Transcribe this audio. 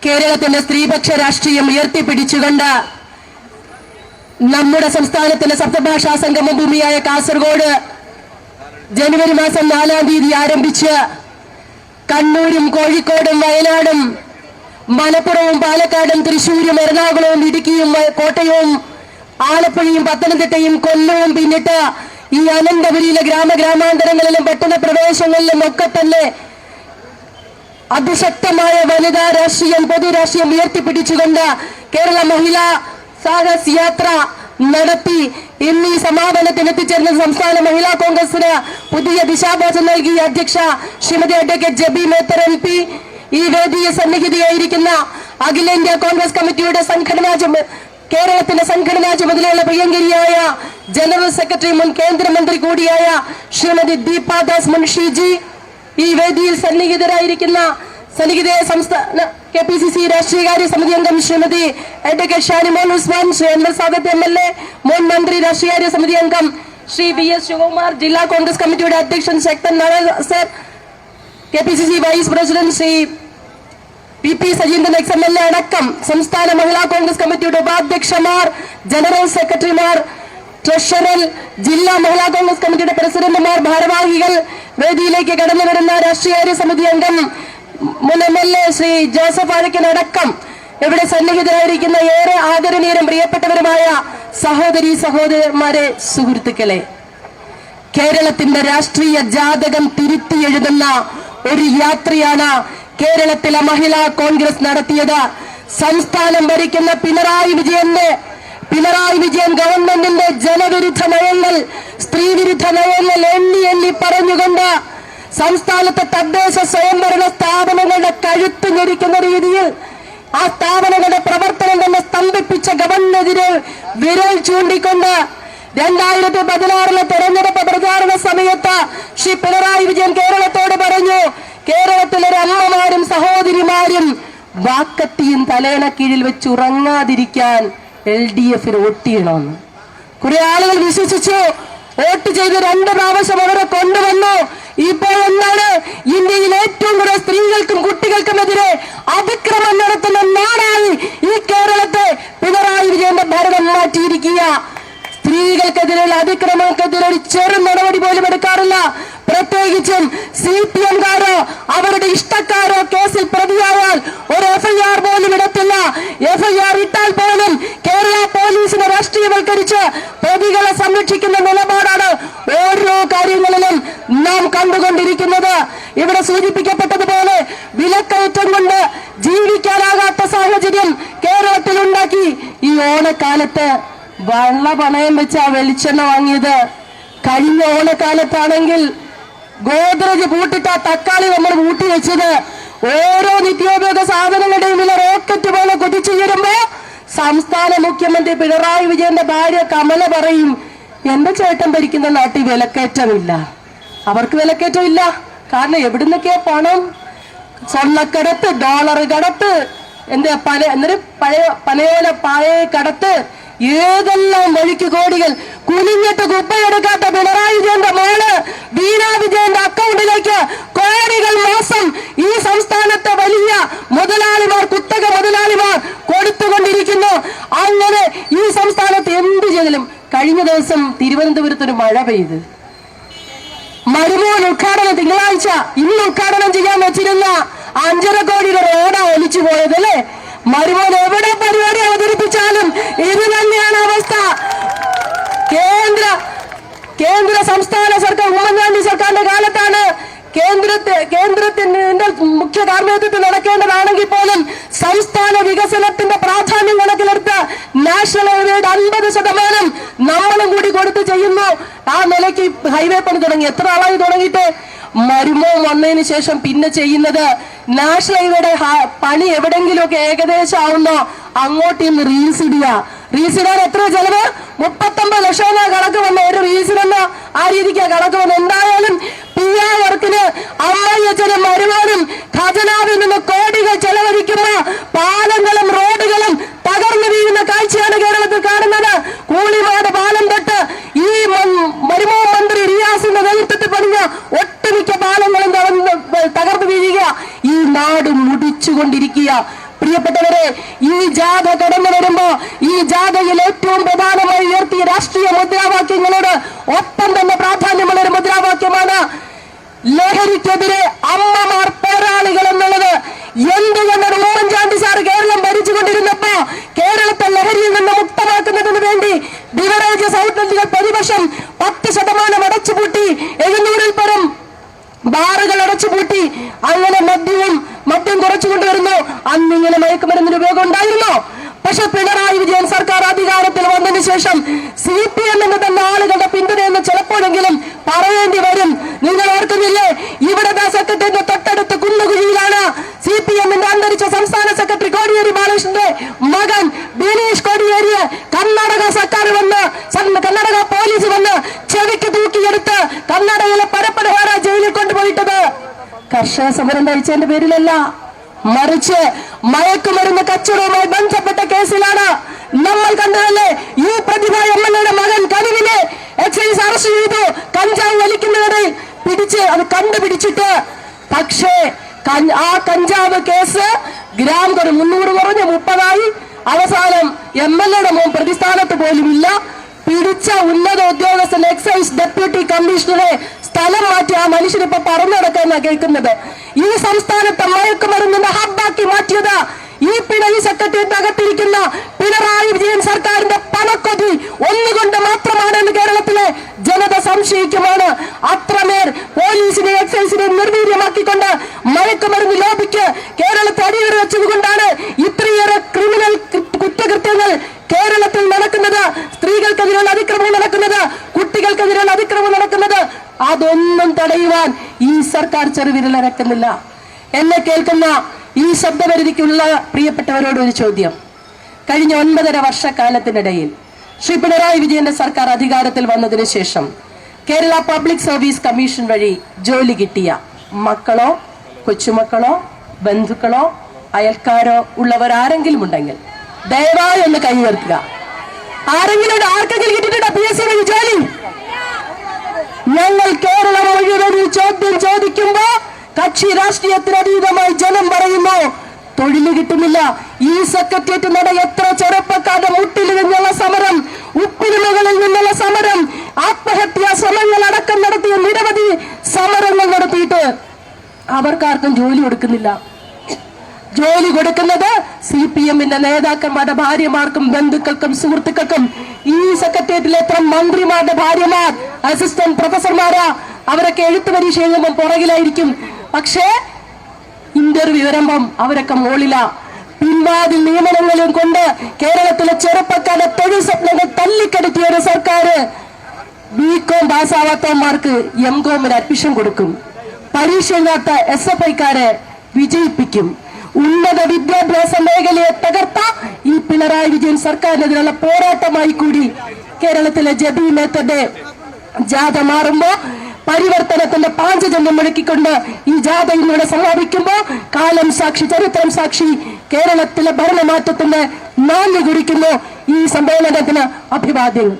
കേരളത്തിന്റെ സ്ത്രീപക്ഷ രാഷ്ട്രീയം ഉയർത്തിപ്പിടിച്ചുകൊണ്ട് നമ്മുടെ സംസ്ഥാനത്തിന്റെ സപ്തഭാഷാ സംഗമ ഭൂമിയായ കാസർഗോഡ് ജനുവരി മാസം 4-ാം തീയതി ആരംഭിച്ച് കണ്ണൂരും കോഴിക്കോടും വയനാടും മലപ്പുറവും പാലക്കാടും തൃശൂരും എറണാകുളവും ഇടുക്കിയും കോട്ടയവും ആലപ്പുഴയും പത്തനംതിട്ടയും കൊല്ലവും പിന്നിട്ട് ഈ അനന്തപുരിയിലെ ഗ്രാമാന്തരങ്ങളിലും പട്ടണ പ്രദേശങ്ങളിലും ഒക്കെ തന്നെ അതിശക്തമായ വനിതാ രാഷ്ട്രീയം പൊതുരാഷ്ട്രീയം ഉയർത്തിപ്പിടിച്ചുകൊണ്ട് കേരള മഹിളാ സാഹസ് യാത്ര നടത്തി ഇന്ന് ഈ സമാപനത്തിന് എത്തിച്ചേർന്ന സംസ്ഥാന മഹിളാ കോൺഗ്രസിന് പുതിയ ദിശാബോധം നൽകിയ അധ്യക്ഷ ശ്രീമതി അഡ്വക്കേറ്റ് ജബി മേത്തർ MP, ഈ വേദിയെ സന്നിഹിതയായിരിക്കുന്ന അഖിലേന്ത്യാ കോൺഗ്രസ് കമ്മിറ്റിയുടെ കേരളത്തിന്റെ സംഘടനാ ചുമതലയുള്ള പ്രിയങ്കരിയായ ജനറൽ സെക്രട്ടറി മുൻ കേന്ദ്രമന്ത്രി കൂടിയായ ശ്രീമതി ദീപാദാസ് മുൻഷിജി, ഈ വേദിയിൽ സന്നിഹിതരായിരിക്കുന്ന സംസ്ഥാന KPCC രാഷ്ട്രീയകാര്യ സമിതി അംഗം ശ്രീമതി അഡ്വക്കേറ്റ് ഷാനിമോൾ ഉസ്മാൻ, ശ്രീ അൻവർ സാദത്ത് MLA, മുൻ മന്ത്രി രാഷ്ട്രീയകാര്യ സമിതി അംഗം ശ്രീ VS ശിവകുമാർ, ജില്ലാ കോൺഗ്രസ് കമ്മിറ്റിയുടെ അധ്യക്ഷൻ Sakthan Narayana sir, KPCC vice president Shri PP Sajeendran XMLA അടക്കം സംസ്ഥാന മഹിളാ കോൺഗ്രസ് കമ്മിറ്റിയുടെ ഉപാധ്യക്ഷമാർ, ജനറൽ സെക്രട്ടറിമാർ, ട്രഷറർ, ജില്ലാ മഹിളാ കോൺഗ്രസ് കമ്മിറ്റിയുടെ പ്രസിഡന്റുമാർ, ഭാരവാഹികൾ, വേദിയിലേക്ക് കടന്നു വരുന്ന രാഷ്ട്രീയകാര്യ സമിതി അംഗം മുൻ MLA ശ്രീ ജോസഫ് ആഴക്കൻ അടക്കം ഇവിടെ സന്നിഹിതരായിരിക്കുന്ന ഏറെ ആദരണീയരും പ്രിയപ്പെട്ടവരുമായ സഹോദരീ സഹോദരന്മാരെ, സുഹൃത്തുക്കളെ, കേരളത്തിന്റെ രാഷ്ട്രീയ ജാതകം തിരുത്തി എഴുതുന്ന ഒരു യാത്രയാണ് കേരളത്തിലെ മഹിളാ കോൺഗ്രസ് നടത്തിയത്. സംസ്ഥാനം ഭരിക്കുന്ന പിണറായി വിജയൻ ഗവൺമെന്റിന്റെ ജനവിരുദ്ധ നയങ്ങൾ, സ്ത്രീവിരുദ്ധ നയങ്ങൾ എണ്ണി പറഞ്ഞുകൊണ്ട് സംസ്ഥാനത്തെ തദ്ദേശ സ്വയംഭരണ സ്ഥാപനങ്ങളുടെ കഴുത്ത് ഞെരിക്കുന്ന രീതിയിൽ ആ സ്ഥാപനങ്ങളുടെ പ്രവർത്തനം തന്നെ സ്തംഭിപ്പിച്ച ഗവൺമെന്റിനെതിരെ വിരൽ ചൂണ്ടിക്കൊണ്ട് 2016 തെരഞ്ഞെടുപ്പ് പ്രചാരണ സമയത്ത് ശ്രീ പിണറായി വിജയൻ കേരളത്തോട് പറഞ്ഞു, കേരളത്തിലെ അമ്മമാരും സഹോദരിമാരും വാക്കത്തിയും തലേണ കീഴിൽ വെച്ച് ഉറങ്ങാതിരിക്കാൻ LDF-ന് വോട്ട് ചെയ്യണമെന്ന്. കുറെ ആളുകൾ വിശ്വസിച്ചു, വോട്ട് ചെയ്ത് 2 പ്രാവശ്യം അവരെ കൊണ്ടുവന്നു. ഇപ്പോൾ എന്താണ് ഇന്ത്യയിൽ ഏറ്റവും കൂടുതൽ സ്ത്രീകൾക്കും കുട്ടികൾക്കുമെതിരെ അതിക്രമം നടത്തുന്ന നാടായി ഈ കേരളത്തെ പിണറായി വിജയന്റെ ഭരണം മാറ്റിയിരിക്കുക. സ്ത്രീകൾക്കെതിരെയുള്ള അതിക്രമങ്ങൾക്കെതിരെ ഒരു ചെറു നടപടി പോലും എടുക്കാറില്ല. പ്രത്യേകിച്ചും CPM-കാരോ അവരുടെ ഇഷ്ടക്കാരോ കേസിൽ പ്രതിയായാൽ ഒരു FIR പോലും ഇടത്തില്ല. FIR ഇട്ടാൽ പോലും കേരള പോലീസിനെ രാഷ്ട്രീയവൽക്കരിച്ച് പ്രതികളെ സംരക്ഷിക്കുന്ന നിലപാടാണ് ഓരോ കാര്യങ്ങളിലും നാം കണ്ടുകൊണ്ടിരിക്കുന്നത്. ഇവിടെ സൂചിപ്പിക്കപ്പെട്ടതുപോലെ വിലക്കയറ്റം കൊണ്ട് ജീവിക്കാനാകാത്ത സാഹചര്യം കേരളത്തിൽ ഉണ്ടാക്കി. ഈ ഓണക്കാലത്ത് വെള്ള പണയം വെച്ച് ആ വെളിച്ചെണ്ണ വാങ്ങിയത്. കഴിഞ്ഞ ഓണക്കാലത്താണെങ്കിൽ ഗോദ്രേജ് പൂട്ടിട്ട തക്കാളി നമ്മൾ പൂട്ടി വെച്ചത്. ഓരോ നിത്യോപയോഗ സാധനങ്ങളുടെയും വില റോക്കറ്റ് പോലെ കുതിച്ചുയരുമ്പോ സംസ്ഥാന മുഖ്യമന്ത്രി പിണറായി വിജയന്റെ ഭാര്യ കമല പറയും, എന്റെ ചേട്ടൻ ഭരിക്കുന്ന നാട്ടിൽ വിലക്കയറ്റമില്ല. അവർക്ക് വിലക്കയറ്റമില്ല. കാരണം എവിടുന്നൊക്കെയാ പണം? സ്വർണ്ണക്കടത്ത്, ഡോളർ കടത്ത്, പനയോല പായ കടത്ത്, ഏതെല്ലാം വഴിക്ക് കോടികൾ. കുനിഞ്ഞിട്ട് കുപ്പയെടുക്കാത്ത പിണറായി വിജയന്റെ മോള് വീണ വിജയന്റെ അക്കൗണ്ടിലേക്ക് കോടികൾ മാസം ഈ സംസ്ഥാനത്തെ വലിയ മുതലാളിമാർ, കുത്തക മുതലാളിമാർ കൊടുത്തുകൊണ്ടിരിക്കുന്നു. അങ്ങനെ ഈ സംസ്ഥാനത്ത് എന്ത് ചെയ്താലും, കഴിഞ്ഞ ദിവസം തിരുവനന്തപുരത്തൊരു മഴ പെയ്ത് മരുമോൻ ഉദ്ഘാടനം തിങ്കളാഴ്ച, ഇന്ന് ഉദ്ഘാടനം ചെയ്യാൻ വെച്ചിരുന്ന 5.5 കോടിയുടെ റോഡാ ഒലിച്ചു പോയത് അല്ലേ? മരുമോൻ എവിടെ പരിപാടി അവതരിപ്പിച്ചാലും ഇത് തന്നെയാണ് അവസ്ഥ. കേന്ദ്ര സംസ്ഥാന സർക്കാർ, ഉമ്മൻചാണ്ടി സർക്കാരിന്റെ കാലത്താണ് കേന്ദ്രത്തിന്റെ മുഖ്യ കാർമ്മികത്വത്തിൽ നടക്കേണ്ടതാണെങ്കിൽ പോലും സംസ്ഥാന വികസനത്തിന്റെ പ്രാധാന്യം കണക്കിലെടുത്ത് നാഷണൽ ഹൈവേയുടെ 50% നമ്മളും കൂടി കൊടുത്ത് ചെയ്യുന്നു. ആ നിലയ്ക്ക് ഹൈവേ പണി തുടങ്ങി. എത്ര ആളായി തുടങ്ങിയിട്ട്? മരുമോ വന്നതിന് ശേഷം പിന്നെ ചെയ്യുന്നത് നാഷണൽ ഹൈവേയുടെ പണി എവിടെങ്കിലുമൊക്കെ ഏകദേശം ആവുന്നോ അങ്ങോട്ട് ഇന്ന് റീൽസ് ഇടുക. റീൽസ് ഇടാൻ എത്ര ചെലവ്? 39 ലക്ഷം കണക്ക് വന്ന ഒരു റീൽസിനെന്ന് ആ രീതിക്കാ കണക്ക് വന്ന്. എന്തായാലും PR വർക്കിന് അമ്മയച്ചനും മരുമോനും ഖജനാവിൽ നിന്ന് കോടികൾ ചെലവഴിക്കുന്ന പാലങ്ങളും റോഡുകളും തകർന്നു വീഴുന്ന കാഴ്ചയാണ് കേരളത്തിൽ കാണുന്നത്. കൂളിമാട് പാലം തൊട്ട് ഈ മരുമോ മന്ത്രി റിയാസിന്റെ നേതൃത്വത്തിൽ പണിഞ്ഞ ഒട്ടുമിക്ക പാലങ്ങളും തകർന്നു വീഴുക. ഈ നാട് മുടിച്ചുകൊണ്ടിരിക്കുക. പ്രിയപ്പെട്ടവരെ, ഈ ജാഥ കടന്നു വരുമ്പോ ഈ ജാഥയിൽ ഏറ്റവും പ്രധാനമായി ഉയർത്തിയ രാഷ്ട്രീയ മുദ്രാവാക്യങ്ങളോട് ഒപ്പം തന്നെ പ്രാധാന്യമുള്ള ഒരു മുദ്രാവാക്യമാണ് ലഹരിക്കെതിരെ അമ്മമാർ പോരാളികൾ എന്നുള്ളത്. എന്തുകൊണ്ടാണ് ഉമ്മൻചാണ്ടി സാർ കേരളം ഭരിച്ചുകൊണ്ടിരുന്നപ്പോ കേരളത്തെ ലഹരിയിൽ നിന്ന് മുക്തമാക്കുന്നതിന് വേണ്ടി ബിവറേജസ് ഔട്ട്ലെറ്റുകൾ പ്രതിവർഷം 10% അടച്ചുപൂട്ടി, 700-ൽ പരം ബാറുകൾ അടച്ചുപൂട്ടി, അങ്ങനെ മദ്യം കുറച്ചുകൊണ്ടുവരുന്നു. അന്നിങ്ങനെ മയക്കുമരുന്നിന് ഉപയോഗം ഉണ്ടായിരുന്നോ? പക്ഷെ പിണറായി വിജയൻ സർക്കാർ അധികാരത്തിൽ വന്നതിന് ശേഷം CPM തന്നെ ആളുകളുടെ പിന്തുണയെന്ന് ചിലപ്പോഴെങ്കിലും പറയേണ്ടി വരും. നിങ്ങൾ ഓർക്കുന്നില്ലേ, ഇവിടെ സെക്രട്ടറിയുടെ തൊട്ടടുത്ത് കുന്നുകുഴിയിലാണ് CPM-ന്റെ അന്തരിച്ച സംസ്ഥാന സെക്രട്ടറി കോടിയേരി ബാലകൃഷ്ണന്റെ മകൻ ബിനീഷ് കോടിയേരിയെ കർണാടക സർക്കാർ വന്ന്, കർണാടക പോലീസ് വന്ന് ചെവിക്ക് തൂക്കിയെടുത്ത് കർണാടകയിലെ പരപ്പനഹാര ജയിലിൽ കൊണ്ടുപോയിട്ടത് കർഷക സമരം നയിച്ചതിന്റെ പേരിലല്ല, മറിച്ച് മയക്കുമരുന്ന് കച്ചവടവുമായി ബന്ധപ്പെട്ട കേസിലാണ്. നമ്മൾ കണ്ടതല്ലേ, ഈ പ്രതിഭ MLA-യുടെ മകൻ കനിവിനെ എക്സൈസ് അറസ്റ്റ് ചെയ്തു. കഞ്ചാവ് വലിക്കുന്നതിനിടയിൽ അത് കണ്ടുപിടിച്ചിട്ട്, പക്ഷേ ആ കഞ്ചാവ് കേസ് ഗ്രാം 300 കുറഞ്ഞ് 30 അവസാനം MLA-യുടെ മോൻ പ്രതിസ്ഥാനത്ത് പോലും ഇല്ല. പിടിച്ച ഉന്നത ഉദ്യോഗസ്ഥൻ എക്സൈസ് ഡെപ്യൂട്ടി കമ്മീഷണറെ സ്ഥലം മാറ്റി ആ മനുഷ്യനിപ്പോ പറഞ്ഞു നടക്കാന്നാ കേൾക്കുന്നത്. ഈ സംസ്ഥാനത്തെ മയക്കുമരുന്നിന്റെ ഹബ്ബാക്കി മാറ്റിയത് ഈ സെക്രട്ടേറിയറ്റ് അകത്തിരിക്കുന്ന പിണറായി വിജയൻ സർക്കാരിന്റെ പണക്കൊതി ഒന്നുകൊണ്ട് മാത്രമാണ് എന്ന് കേരളത്തിലെ ജനത സംശയിക്കുമാണ്. അത്രമേൽ പോലീസിനെ എക്സൈസിനെ നിർവീര്യമാക്കിക്കൊണ്ട് മയക്കുമരുന്ന് ലോബിക്ക് കേരളത്തെ അടിയറ വെച്ചതുകൊണ്ടാണ് ഇത്രയേറെ ക്രിമിനൽ കുറ്റകൃത്യങ്ങൾ കേരളത്തിൽ നടക്കുന്നത്. സ്ത്രീകൾക്കെതിരെയുള്ള അതിക്രമം നടക്കുന്നത്, കുട്ടികൾക്കെതിരെയുള്ള അതിക്രമം നടക്കുന്നത്. അതൊന്നും തടയുവാൻ ഈ സർക്കാർ ചെറുവിരലനക്കുന്നില്ല. എന്നെ കേൾക്കുന്ന ഈ ശബ്ദപരിധിക്കുള്ള പ്രിയപ്പെട്ടവരോട് ഒരു ചോദ്യം. കഴിഞ്ഞ 9.5 വർഷക്കാലത്തിനിടയിൽ ശ്രീ പിണറായി വിജയന്റെ സർക്കാർ അധികാരത്തിൽ വന്നതിന് ശേഷം കേരള പബ്ലിക് സർവീസ് കമ്മീഷൻ വഴി ജോലി കിട്ടിയ മക്കളോ കൊച്ചുമക്കളോ ബന്ധുക്കളോ അയൽക്കാരോ ഉള്ളവരാരെങ്കിലും ഉണ്ടെങ്കിൽ ദയവായി ഒന്ന് കൈ ഉയർത്തുക. ആർക്കെങ്കിലും കിട്ടിയിട്ടുണ്ടോ PSC വഴി ജോലി? ഞങ്ങൾ കേരളം മുഴുവൻ ചോദ്യം ചോദിക്കുമ്പോ കക്ഷി രാഷ്ട്രീയത്തിനതീതമായി ജനം പറയുന്നു തൊഴിൽ കിട്ടുന്നില്ല. ഈ സെക്രട്ടേറിയറ്റ് നട എത്ര ചെറുപ്പക്കാരുടെ മുട്ടിൽ നിന്നുള്ള സമരം, ഉപ്പിന് മുകളിൽ നിന്നുള്ള സമരം, ആത്മഹത്യാ ശ്രമങ്ങൾ അടക്കം നടത്തിയ നിരവധി സമരങ്ങൾ നടത്തിയിട്ട് അവർക്കാർക്കും ജോലി കൊടുക്കുന്നില്ല. ജോലി കൊടുക്കുന്നത് CPM-ന്റെ നേതാക്കന്മാരുടെ ഭാര്യമാർക്കും ബന്ധുക്കൾക്കും സുഹൃത്തുക്കൾക്കും. ഈ സെക്രട്ടേറിയറ്റിലെ എത്ര മന്ത്രിമാരുടെ ഭാര്യമാർ, അസിസ്റ്റന്റ് പ്രൊഫസർമാരാ, അവരൊക്കെ എഴുത്തു പരീക്ഷ എഴുതുമ്പോൾ പുറകിലായിരിക്കും. പക്ഷേ ഇന്റർവ്യൂ വരുമ്പം അവരൊക്കെ മോളില. പിൻവാതിൽ നിയമനങ്ങളും കൊണ്ട് കേരളത്തിലെ ചെറുപ്പക്കാരുടെ തൊഴിൽ സ്വപ്നങ്ങൾ തല്ലിക്കടത്തിയ ഒരു സർക്കാർ BCom പാസ്സാവാത്തവന്മാർക്ക് MCom-ന് അഡ്മിഷൻ കൊടുക്കും. പരീക്ഷ എഴുതാത്ത SFI-ക്കാരെ വിജയിപ്പിക്കും. ഉന്നത വിദ്യാഭ്യാസ മേഖലയെ തകർത്ത ഈ പിണറായി വിജയൻ സർക്കാരിനെതിരെയുള്ള പോരാട്ടമായി കൂടി കേരളത്തിലെ ജബി മേത്തന്റെ ജാഥ മാറുമ്പോ, പരിവർത്തനത്തിന്റെ പാഞ്ചജന്യം മുഴക്കിക്കൊണ്ട് ഈ ജാഥ ഇന്നിവിടെ സമാപിക്കുമ്പോ കാലം സാക്ഷി, ചരിത്രം സാക്ഷി, കേരളത്തിലെ ഭരണമാറ്റത്തിന്റെ നാന്ദി കുറിക്കുന്നു. ഈ സമ്മേളനത്തിന് അഭിവാദ്യങ്ങൾ.